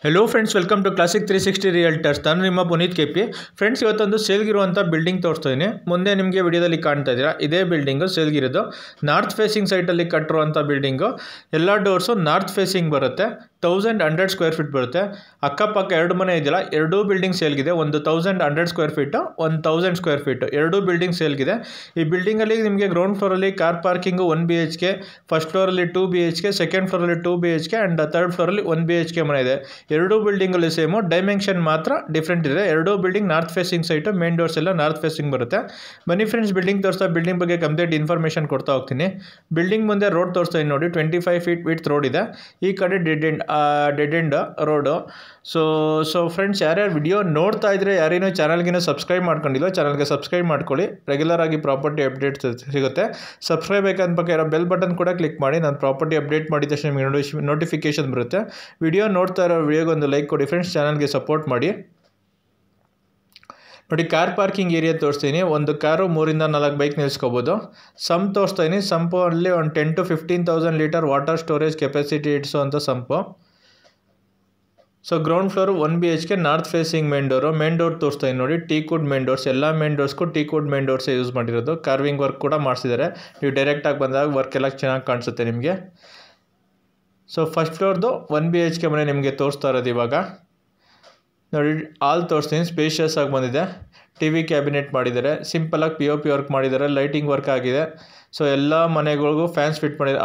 Hello friends, welcome to classic 360 realtors. ನಾನು ನಿಮ್ಮ Puneeth KP. Friends, ಇವತ್ತೊಂದು ಸೇಲ್ಗಿರುವಂಥ ಬಿಲ್ಡಿಂಗ್ ತೋರಿಸ್ತಾ ಇದ್ದೀನಿ. ಮುಂದೆ ನಿಮಗೆ ವಿಡಿಯೋದಲ್ಲಿ ಕಾಣ್ತಾ ಇದ್ದೀರಾ, ಇದೇ ಬಿಲ್ಡಿಂಗು ಸೇಲ್ಗಿರೋದು. ನಾರ್ತ್ ಫೇಸಿಂಗ್ ಸೈಟಲ್ಲಿ ಕಟ್ಟಿರುವಂಥ ಬಿಲ್ಡಿಂಗು. ಎಲ್ಲ ಡೋರ್ಸು ನಾರ್ತ್ ಫೇಸಿಂಗ್ ಬರುತ್ತೆ. 1100 ಸ್ಕ್ವೇರ್ ಫೀಟ್ ಬರುತ್ತೆ. ಅಕ್ಕಪಕ್ಕ ಎರಡು ಮನೆ ಇದೆಯಲ್ಲ, ಎರಡೂ ಬಿಲ್ಡಿಂಗ್ ಸೇಲ್ಗಿದೆ. ಒಂದು 1100 ಸ್ಕ್ವೇರ್ ಫೀಟು, 1000 ಸ್ಕ್ವೇರ್ ಫೀಟು, ಎರಡೂ ಬಿಲ್ಡಿಂಗ್ ಸೇಲ್ಗಿದೆ. ಈ ಬಿಲ್ಡಿಂಗಲ್ಲಿ ನಿಮಗೆ ಗ್ರೌಂಡ್ ಫ್ಲೋರಲ್ಲಿ ಕಾರ್ ಪಾರ್ಕಿಂಗು 1 BHK, ಫಸ್ಟ್ ಫ್ಲೋರಲ್ಲಿ 2 BHK, ಸೆಕೆಂಡ್ ಫ್ಲೋರಲ್ಲಿ 2 BHK ಆ್ಯಂಡ್ ಥರ್ಡ್ ಫ್ಲೋರಲ್ಲಿ 1 BHK ಮನೆ ಇದೆ. ಎರಡೂ ಬಿಲ್ಡಿಂಗಲ್ಲಿ ಸೇಮು, ಡೈಮೆನ್ಷನ್ ಮಾತ್ರ ಡಿಫ್ರೆಂಟ್ ಇದೆ. ಎರಡೂ building north facing site, main doors ಎಲ್ಲ ನಾರ್ತ್ ಫೇಸಿಂಗ್ ಬರುತ್ತೆ. ಬನ್ನಿ ಫ್ರೆಂಡ್ಸ್, ಬಿಲ್ಡಿಂಗ್ ತೋರಿಸ್ತಾ ಬಿಲ್ಡಿಂಗ್ ಬಗ್ಗೆ ಕಂಪ್ಲೀಟ್ ಇನ್ಫಾರ್ಮೇಷನ್ ಕೊಡ್ತಾ ಹೋಗ್ತೀನಿ. ಬಿಲ್ಡಿಂಗ್ ಮುಂದೆ ರೋಡ್ ತೋರಿಸ್ತಾ ಇದ್ದೀನಿ ನೋಡಿ, 25 ಫೀಟ್ ವಿಡ್ತ್ ರೋಡ್ ಇದೆ. ಈ ಕಡೆ dead end road. So friends, ಯಾರ್ಯಾರು ವಿಡಿಯೋ ನೋಡ್ತಾ ಇದ್ರೆ, ಯಾರೇನೋ ಚಾನಲ್ಗಿನ್ನೂ ಸಬ್ಸ್ಕ್ರೈಬ್ ಮಾಡ್ಕೊಂಡಿಲ್ಲ, ಚಾನಲ್ಗೆ ಸಬ್ಸ್ಕ್ರೈಬ್ ಮಾಡ್ಕೊಳ್ಳಿ. ರೆಗ್ಯುಲರ್ ಆಗಿ ಪ್ರಾಪರ್ಟಿ ಅಪ್ಡೇಟ್ಸ್ ಸಿಗುತ್ತೆ. ಸಬ್ಸ್ಕ್ರೈಬ್ ಬೇಕಂತ ಬಗ್ಗೆ ಇರೋ ಬೆಲ್ ಬಟನ್ ಕೂಡ ಕ್ಲಿಕ್ ಮಾಡಿ. ನಾನು ಪ್ರಾಪರ್ಟಿ ಅಪ್ಡೇಟ್ ಮಾಡಿದ ತಕ್ಷಣ ನಿಮಗೆ ನೋಟಿಫಿಕೇಶನ್ ಬರುತ್ತೆ. ವಿಡಿಯೋ ನೋಡ್ತಾ ಇರೋ ವಿಡಿಯೋಗೆ ಒಂದು ಲೈಕ್ ಕೊಡಿ ಫ್ರೆಂಡ್ಸ್, ಚಾನಲ್ಗೆ ಸಪೋರ್ಟ್ ಮಾಡಿ. ನೋಡಿ, ಕಾರ್ ಪಾರ್ಕಿಂಗ್ ಏರಿಯಾ ತೋರಿಸ್ತೀನಿ. ಒಂದು ಕಾರು 3 ಇಂದ 4 ಬೈಕ್ ನಿಲ್ಲಿಸ್ಕೋಬೋದು. ಸಂಪ್ ತೋರಿಸ್ತಾ ಇದ್ದೀನಿ. ಸಂಪಲ್ಲಿ ಒಂದು 10 to 15,000 litre water storage capacity ಇಡಿಸುವಂಥ sump. So ground floor 1 BHK, north facing main door. Main door ತೋರಿಸ್ತಾ ಇದ್ದೀನಿ ನೋಡಿ, ಟೀಕ್ವುಡ್ ಮೇನ್ ಡೋರ್ಸ್. ಎಲ್ಲ ಮೇನ್ ಡೋರ್ಸ್ಗೂ ಟೀಕ್ವುಡ್ ಮೇನ್ ಡೋರ್ಸೇ ಯೂಸ್ ಮಾಡಿರೋದು. ಕಾರ್ವಿಂಗ್ ವರ್ಕ್ ಕೂಡ ಮಾಡಿಸಿದ್ದಾರೆ. ನೀವು ಡೈರೆಕ್ಟಾಗಿ ಬಂದಾಗ ವರ್ಕ್ ಎಲ್ಲ ಚೆನ್ನಾಗಿ ಕಾಣಿಸುತ್ತೆ ನಿಮಗೆ. ಸೊ ಫಸ್ಟ್ ಫ್ಲೋರ್ದು 1 BHK ಮನೆ ನಿಮಗೆ ತೋರಿಸ್ತಾ ಇರೋದು ಇವಾಗ. ನೋಡಿ, ಹಾಲ್ ತೋರಿಸ್ತೀನಿ. ಸ್ಪೇಷಿಯಸ್ ಆಗಿ ಬಂದಿದೆ. TV ಕ್ಯಾಬಿನೆಟ್ ಮಾಡಿದ್ದಾರೆ. ಸಿಂಪಲಾಗಿ POP ವರ್ಕ್ ಮಾಡಿದ್ದಾರೆ. ಲೈಟಿಂಗ್ ವರ್ಕ್ ಆಗಿದೆ. ಸೊ ಎಲ್ಲ ಮನೆಗಳಿಗೂ ಫ್ಯಾನ್ಸ್ ಫಿಟ್ ಮಾಡಿದ್ದಾರೆ.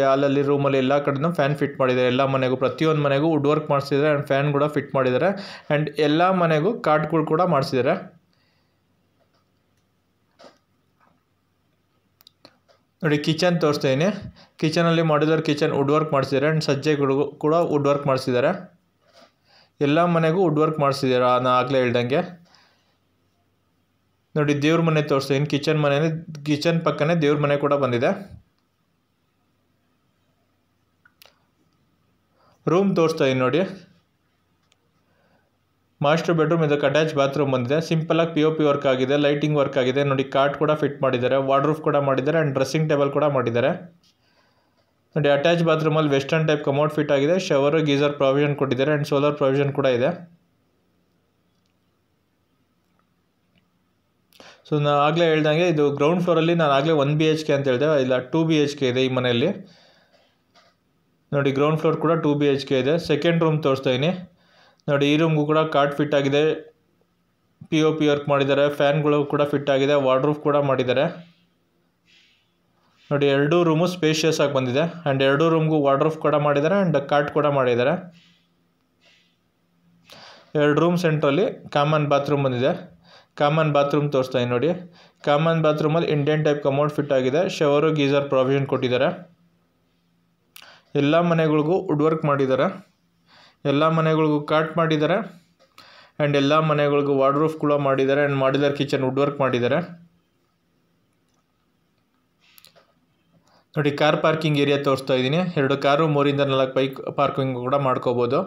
ಹಾಲಲ್ಲಿ ರೂಮಲ್ಲಿ ಎಲ್ಲ ಕಡೆನೂ ಫ್ಯಾನ್ ಫಿಟ್ ಮಾಡಿದ್ದಾರೆ. ಎಲ್ಲ ಮನೆಗೂ, ಪ್ರತಿಯೊಂದು ಮನೆಗೂ ವುಡ್ ವರ್ಕ್ ಮಾಡಿಸಿದ್ದಾರೆ ಆ್ಯಂಡ್ ಫ್ಯಾನ್ ಕೂಡ ಫಿಟ್ ಮಾಡಿದ್ದಾರೆ. ಆ್ಯಂಡ್ ಎಲ್ಲ ಮನೆಗೂ ಕಾಟ್ಗಳು ಕೂಡ ಮಾಡಿಸಿದ್ದಾರೆ. ನೋಡಿ, ಕಿಚನ್ ತೋರಿಸ್ತಾ ಇದ್ದೀನಿ. ಕಿಚನಲ್ಲಿ ಮಾಡ್ಯುಲರ್ ಕಿಚನ್ ವುಡ್ ವರ್ಕ್ ಮಾಡಿಸಿದ್ದಾರೆ ಆ್ಯಂಡ್ ಸಜ್ಜೆಗಳಿಗೂ ಕೂಡ ವುಡ್ ವರ್ಕ್ ಮಾಡಿಸಿದ್ದಾರೆ. ಎಲ್ಲ ಮನೆಗೂ ವುಡ್ ವರ್ಕ್ ಮಾಡಿಸಿದ್ದಾರೆ, ನಾನು ಆಗಲೇ ಹೇಳ್ದಂಗೆ. ನೋಡಿ, ದೇವ್ರ ಮನೆ ತೋರಿಸ್ತೀನಿ. ಕಿಚನ್ ಪಕ್ಕನೇ ದೇವ್ರ ಮನೆ ಕೂಡ ಬಂದಿದೆ. ರೂಮ್ ತೋರಿಸ್ತಾ ಇದ್ದೀನಿ ನೋಡಿ. ಮಾಸ್ಟರ್ ಬೆಡ್ರೂಮ್, ಇದಕ್ಕೆ ಅಟ್ಯಾಚ್ ಬಾತ್ರೂಮ್ ಬಂದಿದೆ. ಸಿಂಪಲಾಗಿ POP ವರ್ಕ್ ಆಗಿದೆ. ಲೈಟಿಂಗ್ ವರ್ಕ್ ಆಗಿದೆ. ನೋಡಿ, ಕಾಟ್ ಕೂಡ ಫಿಟ್ ಮಾಡಿದ್ದಾರೆ. ವಾರ್ಡ್ರೂಫ್ ಕೂಡ ಮಾಡಿದ್ದಾರೆ ಆ್ಯಂಡ್ ಡ್ರೆಸ್ಸಿಂಗ್ ಟೇಬಲ್ ಕೂಡ ಮಾಡಿದ್ದಾರೆ. ನೋಡಿ, ಅಟ್ಯಾಚ್ ಬಾತ್ರೂಮಲ್ಲಿ ವೆಸ್ಟರ್ನ್ ಟೈಪ್ ಕಮೋಡ್ ಫಿಟ್ ಆಗಿದೆ. ಶವರು, ಗೀಸರ್ ಪ್ರಾವಿಷನ್ ಕೊಟ್ಟಿದ್ದಾರೆ ಆ್ಯಂಡ್ ಸೋಲಾರ್ ಪ್ರಾವಿಷನ್ ಕೂಡ ಇದೆ. ಸೊ ನಾನು ಆಗಲೇ ಹೇಳ್ದಂಗೆ, ಇದು ಗ್ರೌಂಡ್ ಫ್ಲೋರಲ್ಲಿ ನಾನು ಆಗಲೇ 1 BHK ಅಂತ ಹೇಳಿದೆ, ಇಲ್ಲ 2 BHK ಇದೆ ಈ ಮನೆಯಲ್ಲಿ. ನೋಡಿ, ಗ್ರೌಂಡ್ ಫ್ಲೋರ್ ಕೂಡ 2 BHK ಇದೆ. ಸೆಕೆಂಡ್ ರೂಮ್ ತೋರಿಸ್ತಾ ಇದ್ದೀನಿ. ನೋಡಿ, ಈ ರೂಮ್ಗೂ ಕೂಡ ಕಾಟ್ ಫಿಟ್ ಆಗಿದೆ. POP ವರ್ಕ್ ಮಾಡಿದ್ದಾರೆ. ಫ್ಯಾನ್ಗಳು ಕೂಡ ಫಿಟ್ ಆಗಿದೆ. ವಾರ್ಡ್ರೂಫ್ ಕೂಡ ಮಾಡಿದ್ದಾರೆ. ನೋಡಿ, ಎರಡೂ ರೂಮು ಸ್ಪೇಷಿಯಸ್ ಆಗಿ ಬಂದಿದೆ ಆ್ಯಂಡ್ ಎರಡೂ ರೂಮ್ಗೂ ವಾರ್ಡ್ರೂಫ್ ಕೂಡ ಮಾಡಿದ್ದಾರೆ ಆ್ಯಂಡ್ ಕಾಟ್ ಕೂಡ ಮಾಡಿದ್ದಾರೆ. 2 ರೂಮ್ ಸೆಂಟ್ರಲ್ಲಿ ಕಾಮನ್ ಬಾತ್ರೂಮ್ ಬಂದಿದೆ. ಕಾಮನ್ ಬಾತ್ರೂಮ್ ತೋರಿಸ್ತಾ ಇದ್ದೀನಿ ನೋಡಿ. ಕಾಮನ್ ಬಾತ್ರೂಮಲ್ಲಿ ಇಂಡಿಯನ್ ಟೈಪ್ ಕಮೋಡ್ ಫಿಟ್ ಆಗಿದೆ. ಶವರು, ಗೀಸರ್ ಪ್ರಾವಿಷನ್ ಕೊಟ್ಟಿದ್ದಾರೆ. ಎಲ್ಲ ಮನೆಗಳಿಗೂ ವುಡ್ ವರ್ಕ್ ಮಾಡಿದ್ದಾರೆ. ಎಲ್ಲ ಮನೆಗಳಿಗೂ ಕಾಟ್ ಮಾಡಿದ್ದಾರೆ ಆ್ಯಂಡ್ ಎಲ್ಲ ಮನೆಗಳಿಗೂ ವಾರ್ಡ್ರೂಫ್ ಕೂಡ ಮಾಡಿದ್ದಾರೆ and modular kitchen wood work ಮಾಡಿದ್ದಾರೆ. ನೋಡಿ, ಕಾರ್ ಪಾರ್ಕಿಂಗ್ ಏರಿಯಾ ತೋರಿಸ್ತಾ ಇದ್ದೀನಿ. 2 ಕಾರು, 3 ಇಂದ 4 ಬೈಕ್ ಪಾರ್ಕಿಂಗ್ ಕೂಡ ಮಾಡ್ಕೋಬೋದು.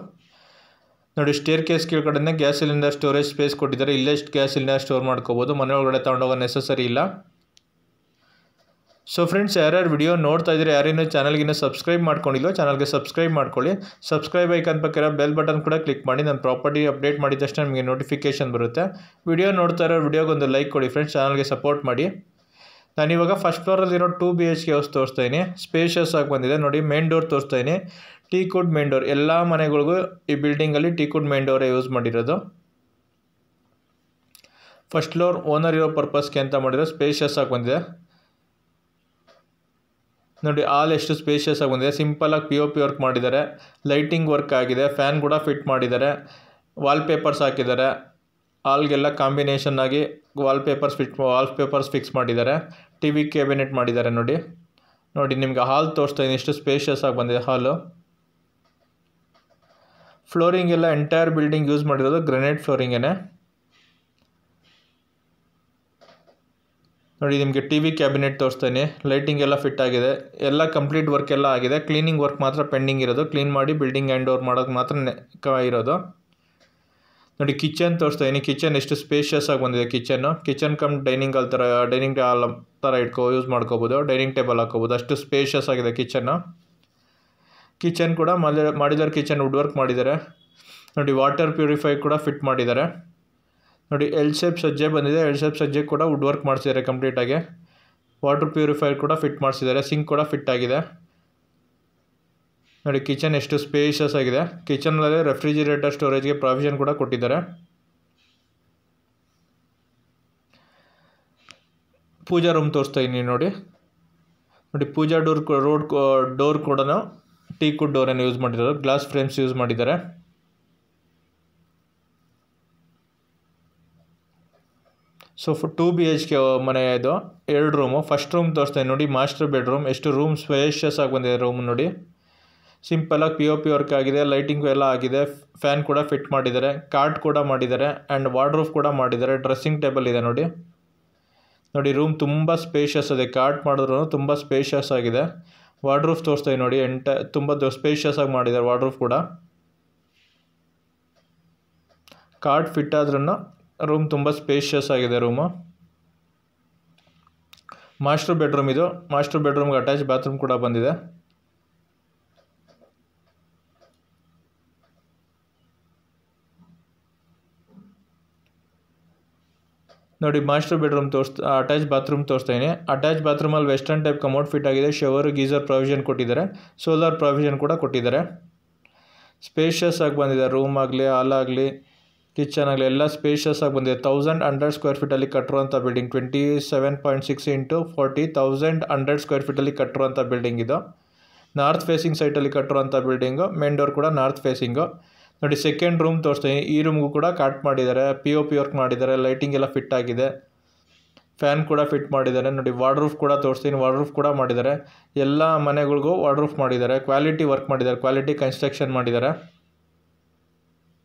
ನೋಡಿ, ಸ್ಟೇರ್ ಕೇಸ್ ಕೆಳಗಡೆ ಗ್ಯಾಸ್ ಸಿಲಿಂಡರ್ ಸ್ಟೋರೇಜ್ ಸ್ಪೇಸ್ ಕೊಟ್ಟಿದ್ದಾರೆ. ಇಲ್ಲೇ ಗ್ಯಾಸ್ ಸಿಲಿಂಡರ್ ಸ್ಟೋರ್ ಮಾಡ್ಕೋಬೋದು. ಮನೆ ಒಳಗಡೆ ತೊಗೊಂಡೋಗೋ ನೆಸಸರಿ ಇಲ್ಲ. ಸೊ ಫ್ರೆಂಡ್ಸ್, ಯಾರ್ಯಾರು ವಿಡಿಯೋ ನೋಡ್ತಾ ಇದ್ರೆ, ಯಾರೇನೋ ಚಾನಲ್ಗಿನ್ನೂ ಸಬ್ಸ್ಕ್ರೈಬ್ ಮಾಡ್ಕೊಂಡಿಲ್ಲ, ಚಾನಲ್ಗೆ ಸಬ್ಸ್ಕ್ರೈಬ್ ಮಾಡ್ಕೊಳ್ಳಿ. ಸಬ್ಸ್ಕ್ರೈಬ್ ಐಕನ್ ಪಕ್ಕ ಬೆಲ್ ಬಟನ್ ಕೂಡ ಕ್ಲಿಕ್ ಮಾಡಿ. ನಾನು ಪ್ರಾಪರ್ಟಿ ಅಪ್ಡೇಟ್ ಮಾಡಿದ ತಕ್ಷಣ ನಿಮಗೆ ನೋಟಿಫಿಕೇಶನ್ ಬರುತ್ತೆ. ವಿಡಿಯೋ ನೋಡ್ತಾ ಇರೋ ವಿಡಿಯೋಗೆ ಒಂದು ಲೈಕ್ ಕೊಡಿ ಫ್ರೆಂಡ್ಸ್, ಚಾನಲ್ಗೆ ಸಪೋರ್ಟ್ ಮಾಡಿ. ನಾನಿವಾಗ ಫಸ್ಟ್ ಫ್ಲೋರಲ್ಲಿರೋ 2 BHK ಹೌಸ್ ತೋರಿಸ್ತಾ ಇದ್ದೀನಿ. ಸ್ಪೇಷಿಯಸ್ ಆಗಿ ಬಂದಿದೆ. ನೋಡಿ, ಮೇನ್ ಡೋರ್ ತೋರಿಸ್ತಾ ಇದ್ದೀನಿ. Teakwood main door. ಎಲ್ಲ ಮನೆಗಳಿಗೂ ಈ ಬಿಲ್ಡಿಂಗಲ್ಲಿ ಟೀಕ್ವುಡ್ ಮೇನ್ ಡೋರೇ ಯೂಸ್ ಮಾಡಿರೋದು. ಫಸ್ಟ್ ಫ್ಲೋರ್ ಓನರ್ ಇರೋ ಪರ್ಪಸ್ಗೆ ಅಂತ ಮಾಡಿರೋ ಸ್ಪೇಷಿಯಸ್ ಆಗಿ ಬಂದಿದೆ. ನೋಡಿ, ಹಾಲ್ ಎಷ್ಟು ಸ್ಪೇಷಿಯಸ್ ಆಗಿ ಬಂದಿದೆ. ಸಿಂಪಲಾಗಿ POP ವರ್ಕ್ ಮಾಡಿದ್ದಾರೆ. ಲೈಟಿಂಗ್ ವರ್ಕ್ ಆಗಿದೆ. ಫ್ಯಾನ್ ಕೂಡ ಫಿಟ್ ಮಾಡಿದ್ದಾರೆ. ವಾಲ್ಪೇಪರ್ಸ್ ಹಾಕಿದ್ದಾರೆ. ಹಾಲ್ಗೆಲ್ಲ ಕಾಂಬಿನೇಷನ್ ಆಗಿ ವಾಲ್ಪೇಪರ್ಸ್ ಫಿಕ್ಸ್ ಮಾಡಿದ್ದಾರೆ. TV ಕ್ಯಾಬಿನೆಟ್ ಮಾಡಿದ್ದಾರೆ. ನೋಡಿ ನಿಮಗೆ ಹಾಲ್ ತೋರಿಸ್ತಾ ಇದ್ದೀನಿ. ಎಷ್ಟು ಸ್ಪೇಷಿಯಸ್ ಆಗಿ ಬಂದಿದೆ ಹಾಲು. ಫ್ಲೋರಿಂಗ್ ಎಲ್ಲ ಎಂಟೈರ್ ಬಿಲ್ಡಿಂಗ್ ಯೂಸ್ ಮಾಡಿರೋದು ಗ್ರಾನೈಟ್ ಫ್ಲೋರಿಂಗೇನೆ. ನೋಡಿ, ನಿಮಗೆ TV ಕ್ಯಾಬಿನೆಟ್ ತೋರಿಸ್ತೀನಿ. ಲೈಟಿಂಗ್ ಎಲ್ಲ ಫಿಟ್ ಆಗಿದೆ. ಎಲ್ಲ ಕಂಪ್ಲೀಟ್ ವರ್ಕ್ ಎಲ್ಲ ಆಗಿದೆ. ಕ್ಲೀನಿಂಗ್ ವರ್ಕ್ ಮಾತ್ರ ಪೆಂಡಿಂಗ್ ಇರೋದು. ಕ್ಲೀನ್ ಮಾಡಿ ಬಿಲ್ಡಿಂಗ್ ಹ್ಯಾಂಡ್ ಓವರ್ ಮಾಡೋದು ಮಾತ್ರ ಇರೋದು. ನೋಡಿ, ಕಿಚನ್ ತೋರಿಸ್ತಾ ಇದ್ದೀನಿ. ಕಿಚನ್ ಎಷ್ಟು ಸ್ಪೇಷಿಯಸ್ ಆಗಿ ಬಂದಿದೆ. ಕಿಚನ್ ಕಮ್ ಡೈನಿಂಗ್ ಹಾಲ್ ಥರ ಯೂಸ್ ಮಾಡ್ಕೋಬೋದು. ಡೈನಿಂಗ್ ಟೇಬಲ್ ಹಾಕೋಬೋದು. ಅಷ್ಟು ಸ್ಪೇಷಿಯಸ್ ಆಗಿದೆ ಕಿಚನ್ ಕೂಡ ಮಾಡ್ಯುಲರ್ ಕಿಚನ್ ವುಡ್ ವರ್ಕ್ ಮಾಡಿದ್ದಾರೆ. ನೋಡಿ ವಾಟರ್ ಪ್ಯೂರಿಫೈ ಕೂಡ ಫಿಟ್ ಮಾಡಿದ್ದಾರೆ. ನೋಡಿ ಎಲ್ ಶೇಪ್ ಸಜ್ಜೆ ಬಂದಿದೆ. ಎಲ್ ಶೇಪ್ ಸಜ್ಜೆ ಕೂಡ ವುಡ್ ವರ್ಕ್ ಮಾಡಿಸಿದ್ದಾರೆ ಕಂಪ್ಲೀಟಾಗಿ. ವಾಟರ್ ಪ್ಯೂರಿಫೈರ್ ಕೂಡ ಫಿಟ್ ಮಾಡಿಸಿದ್ದಾರೆ. ಸಿಂಕ್ ಕೂಡ ಫಿಟ್ ಆಗಿದೆ. ನೋಡಿ ಕಿಚನ್ ಎಷ್ಟು ಸ್ಪೇಷಿಯಸ್ ಆಗಿದೆ. ಕಿಚನಲ್ಲಿ ರೆಫ್ರಿಜಿರೇಟರ್ ಸ್ಟೋರೇಜ್ಗೆ ಪ್ರಾವಿಷನ್ ಕೂಡ ಕೊಟ್ಟಿದ್ದಾರೆ. ಪೂಜಾ ರೂಮ್ ತೋರಿಸ್ತಾ ಇದ್ದೀನಿ ನೋಡಿ. ಪೂಜಾ ಡೋರ್ ಕೂಡ ಟೀಕುಡ್ ಡೋರನ್ನು ಯೂಸ್ ಮಾಡಿದ್ದಾರೆ. ಗ್ಲಾಸ್ ಫ್ರೇಮ್ಸ್ ಯೂಸ್ ಮಾಡಿದ್ದಾರೆ. ಸೊ 2 BHK ಮನೆ ಇದು. 2 ರೂಮು. ಫಸ್ಟ್ ರೂಮ್ ತೋರಿಸ್ತಾ ನೋಡಿ, ಮಾಸ್ಟರ್ ಬೆಡ್ರೂಮ್. ಎಷ್ಟು ರೂಮ್ ಸ್ಪೇಷಿಯಸ್ ಆಗಿ ಬಂದಿದೆ ರೂಮ್ ನೋಡಿ. ಸಿಂಪಲಾಗಿ POP ವರ್ಕ್ ಆಗಿದೆ. ಲೈಟಿಂಗ್ ಎಲ್ಲ ಆಗಿದೆ. ಫ್ಯಾನ್ ಕೂಡ ಫಿಟ್ ಮಾಡಿದ್ದಾರೆ. ಕಾರ್ಟ್ ಕೂಡ ಮಾಡಿದ್ದಾರೆ. ಆ್ಯಂಡ್ ವಾರ್ಡ್ರೋಬ್ ಕೂಡ ಮಾಡಿದ್ದಾರೆ. ಡ್ರೆಸ್ಸಿಂಗ್ ಟೇಬಲ್ ಇದೆ ನೋಡಿ. ನೋಡಿ ರೂಮ್ ತುಂಬ ಸ್ಪೇಷಿಯಸ್ ಇದೆ. ಕಾರ್ಟ್ ಮಾಡಿದ್ರು ತುಂಬ ಸ್ಪೇಷಿಯಸ್ ಆಗಿದೆ. ವಾರ್ಡ್ರೋಬ್ ತೋರಿಸ್ತಾ ನೋಡಿ. ತುಂಬ ಸ್ಪೇಷಿಯಸ್ ಆಗಿ ಮಾಡಿದ್ದಾರೆ ವಾರ್ಡ್ರೋಬ್ ಕೂಡ. ಕಾರ್ಟ್ ಫಿಟ್ ಆದ್ರೂ ರೂಮ್ ತುಂಬ ಸ್ಪೇಷಿಯಸ್ ಆಗಿದೆ ರೂಮು. ಮಾಸ್ಟರ್ ಬೆಡ್ರೂಮ್ ಇದು. ಮಾಸ್ಟರ್ ಬೆಡ್ರೂಮ್ಗೆ ಅಟ್ಯಾಚ್ ಬಾತ್ರೂಮ್ ಕೂಡ ಬಂದಿದೆ. ನೋಡಿ ಮಾಸ್ಟರ್ ಬೆಡ್ರೂಮ್ ಅಟ್ಯಾಚ್ ಬಾತ್ರೂಮ್ ತೋರಿಸ್ತಾ ಇದ್ದೀನಿ. ಅಟ್ಯಾಚ್ ಬಾತ್ರೂಮಲ್ಲಿ ವೆಸ್ಟರ್ನ್ ಟೈಪ್ ಕಮೋಡ್ ಫಿಟ್ ಆಗಿದೆ. ಶವರ್, ಗೀಸರ್ ಪ್ರಾವಿಷನ್ ಕೊಟ್ಟಿದ್ದಾರೆ. ಸೋಲಾರ್ ಪ್ರಾವಿಷನ್ ಕೂಡ ಕೊಟ್ಟಿದ್ದಾರೆ. ಸ್ಪೇಷಿಯಸ್ ಆಗಿ ಬಂದಿದೆ. ರೂಮ್ ಆಗಲಿ, ಹಾಲ್ ಆಗಲಿ, ಕಿಚನ್ ಆಗಲಿ ಎಲ್ಲ ಸ್ಪೇಷಿಯಸ್ ಆಗಿ ಬಂದಿದೆ. 1100 ಸ್ಕ್ವೇರ್ ಫೀಟಲ್ಲಿ ಕಟ್ಟಿರುವಂಥ ಬಿಲ್ಡಿಂಗ್. 27.6 × 40 1100 ಸ್ಕ್ವೇರ್ ಫೀಟಲ್ಲಿ ಕಟ್ಟಿರುವಂಥ ಬಿಲ್ಡಿಂಗ್ ಇದು. ನಾರ್ತ್ ಫೇಸಿಂಗ್ ಸೈಟಲ್ಲಿ ಕಟ್ಟಿರುವಂಥ ಬಿಲ್ಡಿಂಗು. ಮೇನ್ ಡೋರ್ ಕೂಡ ನಾರ್ತ್ ಫೇಸಿಂಗು. ನೋಡಿ ಸೆಕೆಂಡ್ ರೂಮ್ ತೋರಿಸ್ತೀನಿ. ಈ ರೂಮ್ಗೂ ಕೂಡ ಕಾಟ್ ಮಾಡಿದ್ದಾರೆ. POP ವರ್ಕ್ ಮಾಡಿದ್ದಾರೆ. ಲೈಟಿಂಗ್ ಎಲ್ಲ ಫಿಟ್ ಆಗಿದೆ. ಫ್ಯಾನ್ ಕೂಡ ಫಿಟ್ ಮಾಡಿದ್ದಾರೆ. ನೋಡಿ ವಾರ್ಡ್ರೂಫ್ ಕೂಡ ತೋರಿಸ್ತೀನಿ. ವಾರ್ಡ್ರೂಫ್ ಕೂಡ ಮಾಡಿದ್ದಾರೆ. ಎಲ್ಲ ಮನೆಗಳಿಗೂ ವಾರ್ಡ್ರೂಫ್ ಮಾಡಿದ್ದಾರೆ. ಕ್ವಾಲಿಟಿ ವರ್ಕ್ ಮಾಡಿದ್ದಾರೆ. ಕ್ವಾಲಿಟಿ ಕನ್ಸ್ಟ್ರಕ್ಷನ್ ಮಾಡಿದ್ದಾರೆ.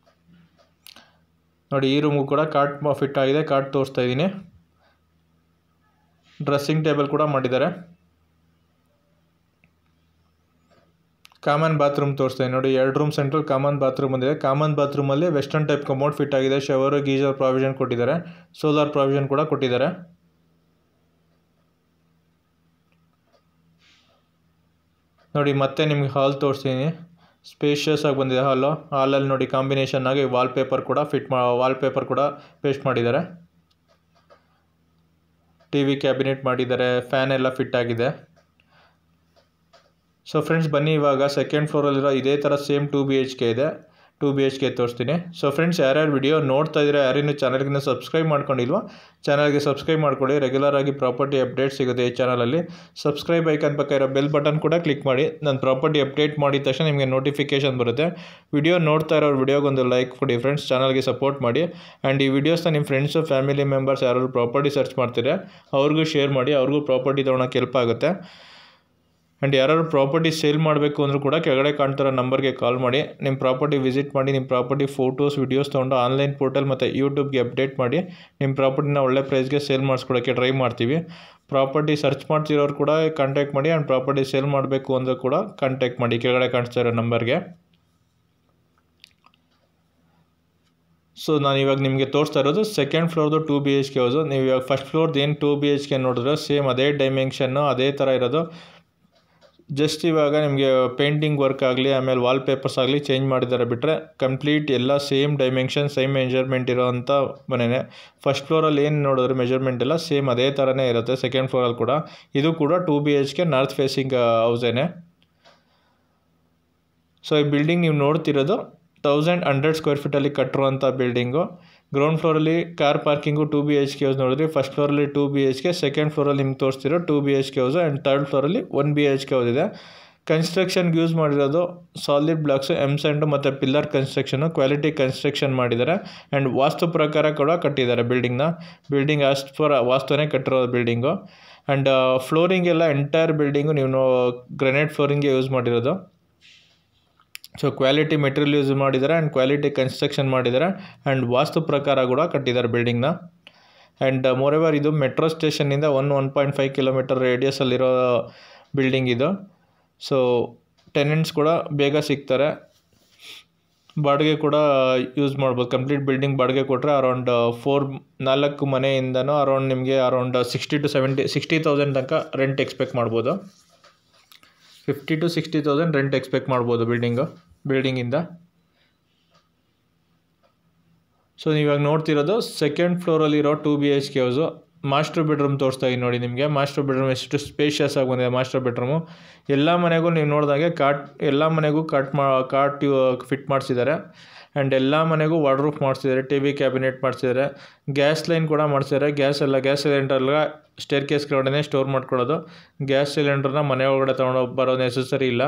ನೋಡಿ ಈ ರೂಮ್ಗೂ ಕೂಡ ಕಾಟ್ ಫಿಟ್ ಆಗಿದೆ. ಕಾಟ್ ತೋರಿಸ್ತಾ ಇದ್ದೀನಿ. ಡ್ರೆಸ್ಸಿಂಗ್ ಟೇಬಲ್ ಕೂಡ ಮಾಡಿದ್ದಾರೆ. ಕಾಮನ್ ಬಾತ್ರೂಮ್ ತೋರಿಸ್ತೀನಿ ನೋಡಿ. 2 ರೂಮ್ ಸೆಂಟ್ರಲ್ ಕಾಮನ್ ಬಾತ್ರೂಮ್ ಬಂದಿದೆ. ಕಾಮನ್ ಬಾತ್ರೂಮಲ್ಲಿ ವೆಸ್ಟರ್ನ್ ಟೈಪ್ ಕಮೋಡ್ ಫಿಟ್ ಆಗಿದೆ. ಶವರ್, ಗೀಸರ್ ಪ್ರಾವಿಷನ್ ಕೊಟ್ಟಿದ್ದಾರೆ. ಸೋಲಾರ್ ಪ್ರಾವಿಷನ್ ಕೂಡ ಕೊಟ್ಟಿದ್ದಾರೆ. ನೋಡಿ ಮತ್ತೆ ನಿಮಗೆ ಹಾಲ್ ತೋರಿಸ್ತೀನಿ. ಸ್ಪೇಷಿಯಸ್ ಆಗಿ ಬಂದಿದೆ ಹಾಲು. ಹಾಲಲ್ಲಿ ನೋಡಿ ಕಾಂಬಿನೇಷನ್ ಆಗಿ ವಾಲ್ಪೇಪರ್ ಕೂಡ ಪೇಸ್ಟ್ ಮಾಡಿದ್ದಾರೆ. TV ಕ್ಯಾಬಿನೆಟ್ ಮಾಡಿದ್ದಾರೆ. ಫ್ಯಾನ್ ಎಲ್ಲ ಫಿಟ್ ಆಗಿದೆ. ಸೊ ಫ್ರೆಂಡ್ಸ್ ಬನ್ನಿ ಇವಾಗ ಸೆಕೆಂಡ್ ಫ್ಲೋರಲ್ಲಿರೋ ಇದೇ ಥರ ಸೇಮ್ 2 BHK ಇದೆ. 2 BHK ತೋರಿಸ್ತೀನಿ. ಸೊ ಫ್ರೆಂಡ್ಸ್ ಯಾರ್ಯಾರು ವಿಡಿಯೋ ನೋಡ್ತಾ ಇದ್ದೀರಾ, ಯಾರೇನು ಚಾನಲ್ಗೆ ಸಬ್ಸ್ಕ್ರೈಬ್ ಮಾಡ್ಕೊಂಡಿಲ್ವೋ ಚಾನಲ್ಗೆ ಸಬ್ಸ್ಕ್ರೈಬ್ ಮಾಡ್ಕೊಳ್ಳಿ. ರೆಗ್ಯುಲರ್ ಆಗಿ ಪ್ರಾಪರ್ಟಿ ಅಪ್ಡೇಟ್ ಸಿಗುತ್ತೆ ಈ ಚಾನಲಲ್ಲಿ. ಸಬ್ಸ್ಕ್ರೈಬ್ ಐಕನ್ ಪಕ್ಕ ಇರೋ ಬೆಲ್ ಬಟನ್ ಕೂಡ ಕ್ಲಿಕ್ ಮಾಡಿ. ನಾನು ಪ್ರಾಪರ್ಟಿ ಅಪ್ಡೇಟ್ ಮಾಡಿದ ತಕ್ಷಣ ನಿಮಗೆ ನೋಟಿಫಿಕೇಶನ್ ಬರುತ್ತೆ. ವಿಡಿಯೋ ನೋಡ್ತಾ ಇರೋರು ವಿಡಿಯೋಗೊಂದು ಲೈಕ್ ಕೊಡಿ ಫ್ರೆಂಡ್ಸ್. ಚಾನಲ್ಗೆ ಸಪೋರ್ಟ್ ಮಾಡಿ. ಆ್ಯಂಡ್ ಈ ವಿಡಿಯೋಸ್ನ ನಿಮ್ಮ ಫ್ರೆಂಡ್ಸು, ಫ್ಯಾಮಿಲಿ ಮೆಂಬರ್ಸ್ ಯಾರು ಪ್ರಾಪರ್ಟಿ ಸರ್ಚ್ ಮಾಡ್ತೀರಾ ಅವ್ರಿಗೂ ಶೇರ್ ಮಾಡಿ. ಅವ್ರಿಗೂ ಪ್ರಾಪರ್ಟಿ ತೊಗೊಳಕ್ಕೆ ಹೆಲ್ಪ್ ಆಗುತ್ತೆ. ಆ್ಯಂಡ್ ಯಾರು ಪ್ರಾಪರ್ಟಿ ಸೇಲ್ ಮಾಡಬೇಕು ಅಂದರೂ ಕೂಡ ಕೆಳಗಡೆ ಕಾಣ್ತಿರೋ ನಂಬರ್ಗೆ ಕಾಲ್ ಮಾಡಿ. ನಿಮ್ಮ ಪ್ರಾಪರ್ಟಿ ವಿಸಿಟ್ ಮಾಡಿ. ನಿಮ್ಮ ಪ್ರಾಪರ್ಟಿ ಫೋಟೋಸ್, ವಿಡಿಯೋಸ್ ತೊಗೊಂಡು ಆನ್ಲೈನ್ ಪೋರ್ಟಲ್ ಮತ್ತು ಯೂಟ್ಯೂಬ್ಗೆ ಅಪ್ಡೇಟ್ ಮಾಡಿ ನಿಮ್ಮ ಪ್ರಾಪರ್ಟಿನ ಒಳ್ಳೆ ಪ್ರೈಸ್ಗೆ ಸೇಲ್ ಮಾಡಿಸ್ಕೊಡೋಕ್ಕೆ ಟ್ರೈ ಮಾಡ್ತೀವಿ. ಪ್ರಾಪರ್ಟಿ ಸರ್ಚ್ ಮಾಡ್ತಿರೋರು ಕೂಡ ಕಾಂಟ್ಯಾಕ್ಟ್ ಮಾಡಿ. ಆ್ಯಂಡ್ ಪ್ರಾಪರ್ಟಿ ಸೇಲ್ ಮಾಡಬೇಕು ಅಂದರೂ ಕೂಡ ಕಾಂಟ್ಯಾಕ್ಟ್ ಮಾಡಿ ಕೆಳಗಡೆ ಕಾಣಿಸ್ತಾ ಇರೋ ನಂಬರ್ಗೆ. ಸೊ ನಾನು ಇವಾಗ ನಿಮಗೆ ತೋರಿಸ್ತಾ ಇರೋದು ಸೆಕೆಂಡ್ ಫ್ಲೋರ್ದು 2 BHK ಹೌಸು. ನೀವು ಇವಾಗ ಫಸ್ಟ್ ಫ್ಲೋರ್ದು ಏನು 2 BHK ನೋಡಿದ್ರೆ ಸೇಮ್ ಅದೇ ಡೈಮೆನ್ಷನ್ನು ಅದೇ ಥರ ಇರೋದು. ಜಸ್ಟ್ ಇವಾಗ ನಿಮಗೆ ಪೇಂಟಿಂಗ್ ವರ್ಕ್ ಆಗಲಿ, ಆಮೇಲೆ ವಾಲ್ಪೇಪರ್ಸ್ ಆಗಲಿ ಚೇಂಜ್ ಮಾಡಿದ್ದಾರೆ ಬಿಟ್ಟರೆ ಕಂಪ್ಲೀಟ್ ಎಲ್ಲ ಸೇಮ್ ಡೈಮೆನ್ಷನ್, ಸೇಮ್ ಮೆಜರ್ಮೆಂಟ್ ಇರೋವಂಥ ಮನೆಯೇ. ಫಸ್ಟ್ ಫ್ಲೋರಲ್ಲಿ ಏನು ನೋಡಿದ್ರೆ ಮೆಜರ್ಮೆಂಟ್ ಎಲ್ಲ ಸೇಮ್ ಅದೇ ಥರನೇ ಇರುತ್ತೆ ಸೆಕೆಂಡ್ ಫ್ಲೋರಲ್ಲಿ ಕೂಡ. ಇದು ಕೂಡ 2 BHK ನಾರ್ತ್ ಫೇಸಿಂಗ್ ಹೌಸೇನೆ. ಸೊ ಈ ಬಿಲ್ಡಿಂಗ್ ನೀವು ನೋಡ್ತಿರೋದು 1100 ಸ್ಕ್ವೇರ್ ಫೀಟಲ್ಲಿ ಕಟ್ಟಿರುವಂಥ ಬಿಲ್ಡಿಂಗು. ಗ್ರೌಂಡ್ ಫ್ಲೋರಲ್ಲಿ ಕಾರ್ ಪಾರ್ಕಿಂಗು 2 BHK ಹೌಸ್ ನೋಡಿದ್ರಿ. ಫಸ್ಟ್ ಫ್ಲೋರಲ್ಲಿ 2 BHK, ಸೆಕೆಂಡ್ ಫ್ಲೋರಲ್ಲಿ ನಿಮ್ಗೆ ತೋರಿಸ್ತಿರೋ 2 BHK ಹೌಸು. ಆ್ಯಂಡ್ ಥರ್ಡ್ ಫ್ಲೋರಲ್ಲಿ 1 BHK ಹೌಸ್ ಇದೆ. ಕನ್ಸ್ಟ್ರಕ್ಷನ್ಗೆ ಯೂಸ್ ಮಾಡಿರೋದು ಸಾಲಿಡ್ ಬ್ಲಾಕ್ಸು, ಎಮ್ಸ್ಯಾಂಡು ಮತ್ತು ಪಿಲ್ಲರ್ ಕನ್ಸ್ಟ್ರಕ್ಷನು, ಕ್ವಾಲಿಟಿ ಕನ್ಸ್ಟ್ರಕ್ಷನ್ ಮಾಡಿದ್ದಾರೆ. ಆ್ಯಂಡ್ ವಾಸ್ತು ಪ್ರಕಾರ ಕೂಡ ಕಟ್ಟಿದ್ದಾರೆ ಬಿಲ್ಡಿಂಗ್ ಆಸ್ ಫಾರ್ ವಾಸ್ತುನೇ ಕಟ್ಟಿರೋದು ಬಿಲ್ಡಿಂಗು. ಆ್ಯಂಡ್ ಫ್ಲೋರಿಂಗ್ ಎಲ್ಲ ಎಂಟೈರ್ ಬಿಲ್ಡಿಂಗು ನೀವು ಗ್ರೆನೈಟ್ ಫ್ಲೋರಿಂಗ್ಗೆ ಯೂಸ್ ಮಾಡಿರೋದು. ಸೊ ಕ್ವಾಲಿಟಿ ಮೆಟೀರಿಯಲ್ ಯೂಸ್ ಮಾಡಿದ್ದಾರೆ. ಆ್ಯಂಡ್ ಕ್ವಾಲಿಟಿ ಕನ್ಸ್ಟ್ರಕ್ಷನ್ ಮಾಡಿದ್ದಾರೆ. ಆ್ಯಂಡ್ ವಾಸ್ತು ಪ್ರಕಾರ ಕೂಡ ಕಟ್ಟಿದ್ದಾರೆ ಬಿಲ್ಡಿಂಗ್ನ. ಆ್ಯಂಡ್ ಮೋರೆವರ್ ಇದು ಮೆಟ್ರೋ ಸ್ಟೇಷನ್ನಿಂದ 1.5 ಕಿಲೋಮೀಟರ್ ರೇಡಿಯಸಲ್ಲಿರೋ ಬಿಲ್ಡಿಂಗ್ ಇದು. ಸೊ ಟೆನೆಂಟ್ಸ್ ಕೂಡ ಬೇಗ ಸಿಗ್ತಾರೆ. ಬಾಡಿಗೆ ಕೂಡ ಯೂಸ್ ಮಾಡ್ಬೋದು. ಕಂಪ್ಲೀಟ್ ಬಿಲ್ಡಿಂಗ್ ಬಾಡಿಗೆ ಕೊಟ್ಟರೆ ಅರೌಂಡ್ 4 ಮನೆಯಿಂದನೂ ನಿಮಗೆ ಅರೌಂಡ್ 60,000 to 60,000 ತನಕ ರೆಂಟ್ ಎಕ್ಸ್ಪೆಕ್ಟ್ ಮಾಡ್ಬೋದು. 50,000 to 60,000 ರೆಂಟ್ ಎಕ್ಸ್ಪೆಕ್ಟ್ ಮಾಡ್ಬೋದು ಬಿಲ್ಡಿಂಗಿಂದ. ಸೊ ನೀವಾಗ ನೋಡ್ತಿರೋದು ಸೆಕೆಂಡ್ ಫ್ಲೋರಲ್ಲಿರೋ 2 BHK ಹೌಸು. ಮಾಸ್ಟರ್ ಬೆಡ್ರೂಮ್ ತೋರಿಸ್ತಾ ಇದ್ದೀನಿ ನೋಡಿ ನಿಮಗೆ. ಮಾಸ್ಟರ್ ಬೆಡ್ರೂಮ್ ಎಷ್ಟು ಸ್ಪೇಷಿಯಸ್ ಆಗಿ ಬಂದಿದೆ ಮಾಸ್ಟರ್ ಬೆಡ್ರೂಮು. ಎಲ್ಲ ಮನೆಗೂ ನೀವು ನೋಡಿದಾಗೆ ಎಲ್ಲ ಮನೆಗೂ ಕಾಟ್ ಫಿಟ್ ಮಾಡಿಸಿದ್ದಾರೆ. ಆ್ಯಂಡ್ ಎಲ್ಲ ಮನೆಗೂ ವಾರ್ಡ್ರೂಫ್ ಮಾಡಿಸಿದ್ದಾರೆ, TV ಕ್ಯಾಬಿನೆಟ್ ಮಾಡಿಸಿದ್ದಾರೆ, ಗ್ಯಾಸ್ ಲೈನ್ ಕೂಡ ಮಾಡಿಸಿದ್ದಾರೆ. ಗ್ಯಾಸ್ ಸಿಲಿಂಡರ್ಗೆ ಸ್ಟೇರ್ ಕೇಸ್ ಕೆಳಗಡೆ ಸ್ಟೋರ್ ಮಾಡ್ಕೊಳ್ಳೋದು. ಗ್ಯಾಸ್ ಸಿಲಿಂಡರ್ನ ಮನೆ ಒಳಗಡೆ ತೊಗೊಂಡು ಬರೋ ನೆಸೆಸರಿ ಇಲ್ಲ.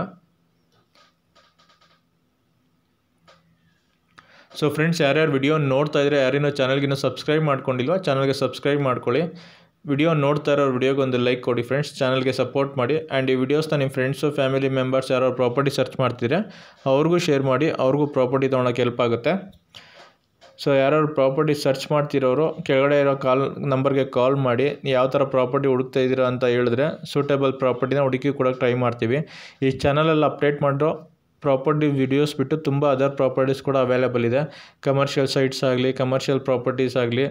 ಸೊ ಫ್ರೆಂಡ್ಸ್, ಯಾರ್ಯಾರು ವಿಡಿಯೋ ನೋಡ್ತಾ ಇದ್ರೆ ಯಾರೇನೋ ಚಾನಲ್ಗಿನ್ನೂ ಸಬ್ಸ್ಕ್ರೈಬ್ ಮಾಡ್ಕೊಂಡಿಲ್ವ, ಚಾನಲ್ಗೆ ಸಬ್ಸ್ಕ್ರೈಬ್ ಮಾಡ್ಕೊಳ್ಳಿ. ವಿಡಿಯೋ ನೋಡ್ತಾ ಇರೋ ವಿಡಿಯೋಗೆ ಒಂದು ಲೈಕ್ ಕೊಡಿ ಫ್ರೆಂಡ್ಸ್, ಚಾನಲ್ಗೆ ಸಪೋರ್ಟ್ ಮಾಡಿ. ಆ್ಯಂಡ್ ಈ ವಿಡಿಯೋಸ್ನ ನಿಮ್ಮ ಫ್ರೆಂಡ್ಸು ಫ್ಯಾಮಿಲಿ ಮೆಂಬರ್ಸ್ ಯಾರೋ ಪ್ರಾಪರ್ಟಿ ಸರ್ಚ್ ಮಾಡ್ತಿದ್ರೆ ಅವ್ರಿಗೂ ಶೇರ್ ಮಾಡಿ, ಅವ್ರಿಗೂ ಪ್ರಾಪರ್ಟಿ ತೊಗೊಳಕ್ಕೆ ಹೆಲ್ಪ್ ಆಗುತ್ತೆ. ಸೊ ಯಾರು ಪ್ರಾಪರ್ಟಿ ಸರ್ಚ್ ಮಾಡ್ತಿರೋರು ಕೆಳಗಡೆ ಇರೋ ನಂಬರ್ಗೆ ಕಾಲ್ ಮಾಡಿ, ಯಾವ ಥರ ಪ್ರಾಪರ್ಟಿ ಹುಡುಕ್ತಾ ಇದ್ದೀರಾ ಅಂತ ಹೇಳಿದ್ರೆ ಸೂಟೇಬಲ್ ಪ್ರಾಪರ್ಟಿನ ಹುಡುಕಿ ಕೊಡೋಕ್ಕೆ ಟ್ರೈ ಮಾಡ್ತೀವಿ. ಈ ಚಾನಲಲ್ಲಿ ಅಪ್ಡೇಟ್ ಮಾಡಿರೋ ಪ್ರಾಪರ್ಟಿ ವಿಡಿಯೋಸ್ ಬಿಟ್ಟು ತುಂಬ ಅದರ್ ಪ್ರಾಪರ್ಟೀಸ್ ಕೂಡ ಅವೈಲೇಬಲ್ ಇದೆ. ಕಮರ್ಷಿಯಲ್ ಸೈಟ್ಸ್ ಆಗಲಿ, ಕಮರ್ಷಿಯಲ್ ಪ್ರಾಪರ್ಟೀಸ್ ಆಗಲಿ,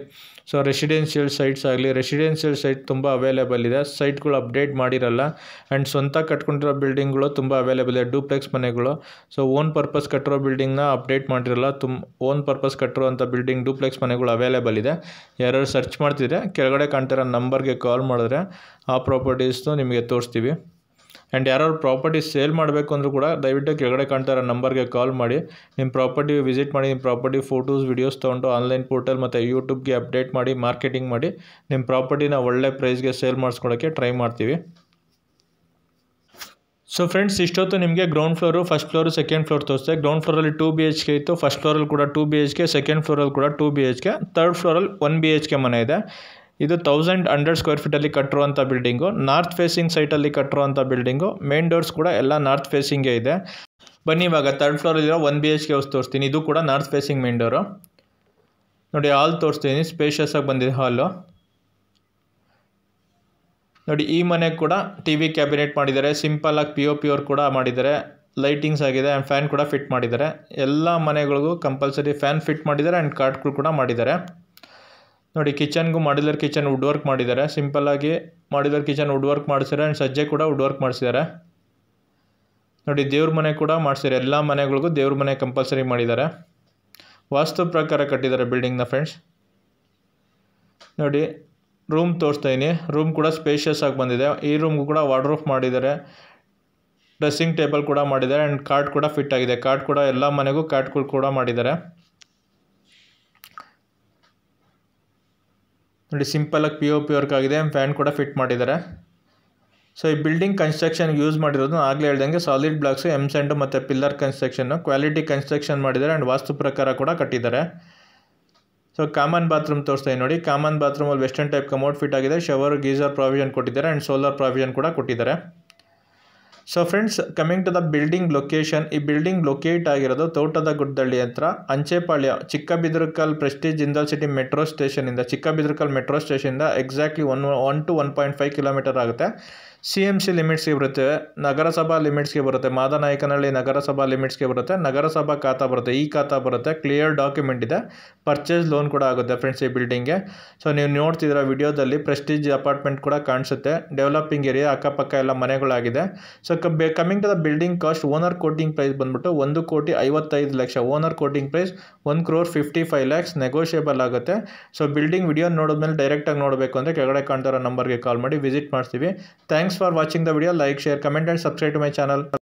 ಸೊ ರೆಸಿಡೆನ್ಷಿಯಲ್ ಸೈಟ್ಸ್ ಆಗಲಿ. ರೆಸಿಡೆನ್ಷಿಯಲ್ ಸೈಟ್ ತುಂಬ ಅವೈಲೇಬಲ್ ಇದೆ, ಸೈಟ್ಗಳು ಅಪ್ಡೇಟ್ ಮಾಡಿರಲ್ಲ. ಆ್ಯಂಡ್ ಸ್ವಂತ ಕಟ್ಕೊಂಡಿರೋ ಬಿಲ್ಡಿಂಗ್ಗಳು ತುಂಬ ಅವೈಲೇಬಲ್ ಇದೆ, ಡೂಪ್ಲೆಕ್ಸ್ ಮನೆಗಳು. ಸೊ ಓನ್ ಪರ್ಪಸ್ ಕಟ್ಟಿರೋ ಬಿಲ್ಡಿಂಗ್ನ ಅಪ್ಡೇಟ್ ಮಾಡಿರಲ್ಲ, ಓನ್ ಪರ್ಪಸ್ ಕಟ್ಟಿರೋಂಥ ಬಿಲ್ಡಿಂಗ್ ಡೂಪ್ಲೆಕ್ಸ್ ಮನೆಗಳು ಅವೈಲೇಬಲ್ ಇದೆ. ಯಾರು ಸರ್ಚ್ ಮಾಡ್ತಿದ್ರೆ ಕೆಳಗಡೆ ಕಾಣ್ತಿರೋ ನಂಬರ್ಗೆ ಕಾಲ್ ಮಾಡಿದ್ರೆ ಆ ಪ್ರಾಪರ್ಟೀಸ್ನು ನಿಮಗೆ ತೋರಿಸ್ತೀವಿ. ಆ್ಯಂಡ್ ಯಾರು ಪ್ರಾಪರ್ಟಿ ಸೇಲ್ ಮಾಡಬೇಕು ಅಂದರೂ ಕೂಡ ದಯವಿಟ್ಟು ಕೆಳಗಡೆ ಕಾಣ್ತಾ ಇರೋ ನಂಬರ್ಗೆ ಕಾಲ್ ಮಾಡಿ, ನಿಮ್ಮ ಪ್ರಾಪರ್ಟಿ ವಿಸಿಟ್ ಮಾಡಿ, ನಿಮ್ಮ ಪ್ರಾಪರ್ಟಿ ಫೋಟೋಸ್ ವೀಡಿಯೋಸ್ ತೊಗೊಂಡು ಆನ್ಲೈನ್ ಪೋರ್ಟಲ್ ಮತ್ತು ಯೂಟ್ಯೂಬ್ಗೆ ಅಪ್ಡೇಟ್ ಮಾಡಿ, ಮಾರ್ಕೆಟಿಂಗ್ ಮಾಡಿ ನಿಮ್ಮ ಪ್ರಾಪರ್ಟಿನ ಒಳ್ಳೆ ಪ್ರೈಸ್ಗೆ ಸೇಲ್ ಮಾಡಿಸ್ಕೊಡೋಕ್ಕೆ ಟ್ರೈ ಮಾಡ್ತೀವಿ. ಸೊ ಫ್ರೆಂಡ್ಸ್, ಇಷ್ಟೊತ್ತು ನಿಮಗೆ ground floor, first floor, second floor ತೋರಿಸ್ತೆ. ಗ್ರೌಂಡ್ ಫ್ಲೋರಲ್ಲಿ 2 BHK ಇತ್ತು, ಫಸ್ಟ್ ಫ್ಲೋರಲ್ಲಿ ಕೂಡ 2 BHK, ಸೆಕೆಂಡ್ ಫ್ಲೋರಲ್ಲಿ ಕೂಡ 2 BHK, ಥರ್ಡ್ ಫ್ಲೋರಲ್ಲಿ 1 BHK ಮನೆ ಇದೆ. ಇದು 1100 ಸ್ಕ್ವೇರ್ ಫೀಟಲ್ಲಿ ಕಟ್ಟಿರುವಂಥ ಬಿಲ್ಡಿಂಗು, ನಾರ್ತ್ ಫೇಸಿಂಗ್ ಸೈಟಲ್ಲಿ ಕಟ್ಟಿರುವಂಥ ಬಿಲ್ಡಿಂಗು. ಮೇನ್ ಡೋರ್ಸ್ ಕೂಡ ಎಲ್ಲ ನಾರ್ತ್ ಫೇಸಿಂಗೇ ಇದೆ. ಬನ್ನಿ ಇವಾಗ ಥರ್ಡ್ ಫ್ಲೋರಲ್ಲಿರೋ 1 BHK ಹೌಸ್ ತೋರಿಸ್ತೀನಿ. ಇದು ಕೂಡ ನಾರ್ತ್ ಫೇಸಿಂಗ್ ಮೇನ್ ಡೋರು. ನೋಡಿ ಹಾಲ್ ತೋರಿಸ್ತೀನಿ, ಸ್ಪೇಷಿಯಸ್ ಆಗಿ ಬಂದಿದೆ ಹಾಲು. ನೋಡಿ ಈ ಮನೆಗೆ ಕೂಡ TV ಕ್ಯಾಬಿನೆಟ್ ಮಾಡಿದ್ದಾರೆ, ಸಿಂಪಲಾಗಿ POP ಅವ್ರು ಕೂಡ ಮಾಡಿದ್ದಾರೆ, ಲೈಟಿಂಗ್ಸ್ ಆಗಿದೆ ಆ್ಯಂಡ್ ಫ್ಯಾನ್ ಕೂಡ ಫಿಟ್ ಮಾಡಿದ್ದಾರೆ. ಎಲ್ಲ ಮನೆಗಳಿಗೂ ಕಂಪಲ್ಸರಿ ಫ್ಯಾನ್ ಫಿಟ್ ಮಾಡಿದ್ದಾರೆ ಆ್ಯಂಡ್ ಕಾರ್ಟ್ಗಳು ಕೂಡ ಮಾಡಿದ್ದಾರೆ. ನೋಡಿ ಕಿಚನ್ಗೂ ಮಾಡ್ಯುಲರ್ ಕಿಚನ್ ವುಡ್ ವರ್ಕ್ ಮಾಡಿದ್ದಾರೆ, ಸಿಂಪಲ್ಲಾಗಿ ಮಾಡ್ಯುಲರ್ ಕಿಚನ್ ವುಡ್ ವರ್ಕ್ ಮಾಡಿಸಿದ್ದಾರೆ ಆ್ಯಂಡ್ ಸಜ್ಜೆ ಕೂಡ ವುಡ್ ವರ್ಕ್ ಮಾಡಿಸಿದ್ದಾರೆ. ನೋಡಿ ದೇವ್ರ ಮನೆ ಕೂಡ ಮಾಡಿಸಿದ್ದಾರೆ, ಎಲ್ಲ ಮನೆಗಳಿಗೂ ದೇವ್ರ ಮನೆ ಕಂಪಲ್ಸರಿ ಮಾಡಿದ್ದಾರೆ. ವಾಸ್ತು ಪ್ರಕಾರ ಕಟ್ಟಿದ್ದಾರೆ ಬಿಲ್ಡಿಂಗ್ನ ಫ್ರೆಂಡ್ಸ್. ನೋಡಿ ರೂಮ್ ತೋರಿಸ್ತಾ ಇದ್ದೀನಿ, ರೂಮ್ ಕೂಡ ಸ್ಪೇಷಿಯಸ್ ಆಗಿ ಬಂದಿದೆ. ಈ ರೂಮ್ಗೂ ಕೂಡ ವಾರ್ಡ್ರೂಫ್ ಮಾಡಿದ್ದಾರೆ, ಡ್ರೆಸ್ಸಿಂಗ್ ಟೇಬಲ್ ಕೂಡ ಮಾಡಿದ್ದಾರೆ ಆ್ಯಂಡ್ ಕಾರ್ಟ್ ಕೂಡ ಫಿಟ್ ಆಗಿದೆ. ಕಾರ್ಟ್ ಕೂಡ ಎಲ್ಲ ಮನೆಗೂ ಕಾರ್ಟ್ಗಳು ಕೂಡ ಮಾಡಿದ್ದಾರೆ. ನೋಡಿ ಸಿಂಪಲಾಗಿ POP ವರ್ಕ್ ಆಗಿದೆ, ಫ್ಯಾನ್ ಕೂಡ ಫಿಟ್ ಮಾಡಿದ್ದಾರೆ. ಸೊ ಈ ಬಿಲ್ಡಿಂಗ್ ಕನ್ಸ್ಟ್ರಕ್ಷನ್ಗೆ ಯೂಸ್ ಮಾಡಿರೋದು ಆಗಲೇ ಹೇಳ್ದಂಗೆ ಸಾಲಿಡ್ ಬ್ಲಾಕ್ಸು, M-Sand ಮತ್ತು ಪಿಲ್ಲರ್ ಕನ್ಸ್ಟ್ರಕ್ಷನ್ನು, ಕ್ವಾಲಿಟಿ ಕನ್ಸ್ಟ್ರಕ್ಷನ್ ಮಾಡಿದ್ದಾರೆ ಆ್ಯಂಡ್ ವಾಸ್ತು ಪ್ರಕಾರ ಕೂಡ ಕಟ್ಟಿದ್ದಾರೆ. ಸೊ ಕಾಮನ್ ಬಾತ್ರೂಮ್ ತೋರಿಸ್ತಾ ನೋಡಿ, ಕಾಮನ್ ಬಾತ್ರೂಮಲ್ಲಿ ವೆಸ್ಟರ್ನ್ ಟೈಪ್ ಕಮೋಡ್ ಫಿಟ್ ಆಗಿದೆ, ಶವರ್ ಗೀಸರ್ ಪ್ರಾವಿಷನ್ ಕೊಟ್ಟಿದ್ದಾರೆ ಆ್ಯಂಡ್ ಸೋಲಾರ್ ಪ್ರಾವಿಷನ್ ಕೂಡ ಕೊಟ್ಟಿದ್ದಾರೆ. So friends, coming to the building location. ಈ ಬಿಲ್ಡಿಂಗ್ ಲೊಕೇಟ್ ಆಗಿರೋದು ತೋಟದ ಗುಡ್ಡಳ್ಳಿ ಹತ್ರ, Anchepalya, Chikkabidarakal prestige Jindal city metro ಸ್ಟೇಷನಿಂದ, ಚಿಕ್ಕಬಿದರಕಲ್ ಮೆಟ್ರೋ ಸ್ಟೇಷನಿಂದ ಎಕ್ಸಾಕ್ಟ್ಲಿ 1 to 1.5 ಕಿಲೋಮೀಟರ್ ಆಗುತ್ತೆ. CMC ಲಿಮಿಟ್ಸ್ಗೆ ಬರುತ್ತೆ, ನಗರಸಭಾ ಲಿಮಿಟ್ಸ್ಗೆ ಬರುತ್ತೆ, ಮಾದನಾಯಕನಹಳ್ಳಿ ನಗರಸಭಾ ಲಿಮಿಟ್ಸ್ಗೆ ಬರುತ್ತೆ, ನಗರಸಭಾ ಖಾತಾ ಬರುತ್ತೆ, ಈ ಖಾತಾ ಬರುತ್ತೆ. ಕ್ಲಿಯರ್ ಡಾಕ್ಯುಮೆಂಟ್ ಇದೆ, ಪರ್ಚೇಸ್ ಲೋನ್ ಕೂಡ ಆಗುತ್ತೆ ಫ್ರೆಂಡ್ಸ್ ಈ ಬಿಲ್ಡಿಂಗ್ಗೆ. ಸೊ ನೀವು ನೋಡ್ತಿದ್ದೀರ ವಿಡಿಯೋದಲ್ಲಿ ಪ್ರೆಸ್ಟೀಜ್ ಅಪಾರ್ಟ್ಮೆಂಟ್ ಕೂಡ ಕಾಣಿಸುತ್ತೆ, ಡೆವಲಪಿಂಗ್ ಏರಿಯಾ, ಅಕ್ಕಪಕ್ಕ ಎಲ್ಲ ಮನೆಗಳಾಗಿದೆ. So coming to the building cost, owner quoting price ಬಂದ್ಬಿಟ್ಟು 1,55,00,000. ಓನರ್ ಕೋಟಿಂಗ್ ಪ್ರೈಸ್ 1,55,00,000, ನೆಗೋಷಿಯಬಲ್ ಆಗುತ್ತೆ. ಸೊ ಬಿಲ್ಡಿಂಗ್ ವಿಡಿಯೋ ನೋಡಿದ್ಮೇಲೆ ಡೈರೆಕ್ಟಾಗಿ ನೋಡಬೇಕು ಅಂದರೆ ಕೆಳಗಡೆ ಕಾಣ್ತಾರೋ ನಂಬರ್ಗೆ ಕಾಲ್ ಮಾಡಿ ವಿಸಿಟ್ ಮಾಡ್ತೀವಿ. Thanks for watching the video. Like, share, comment and subscribe to my channel.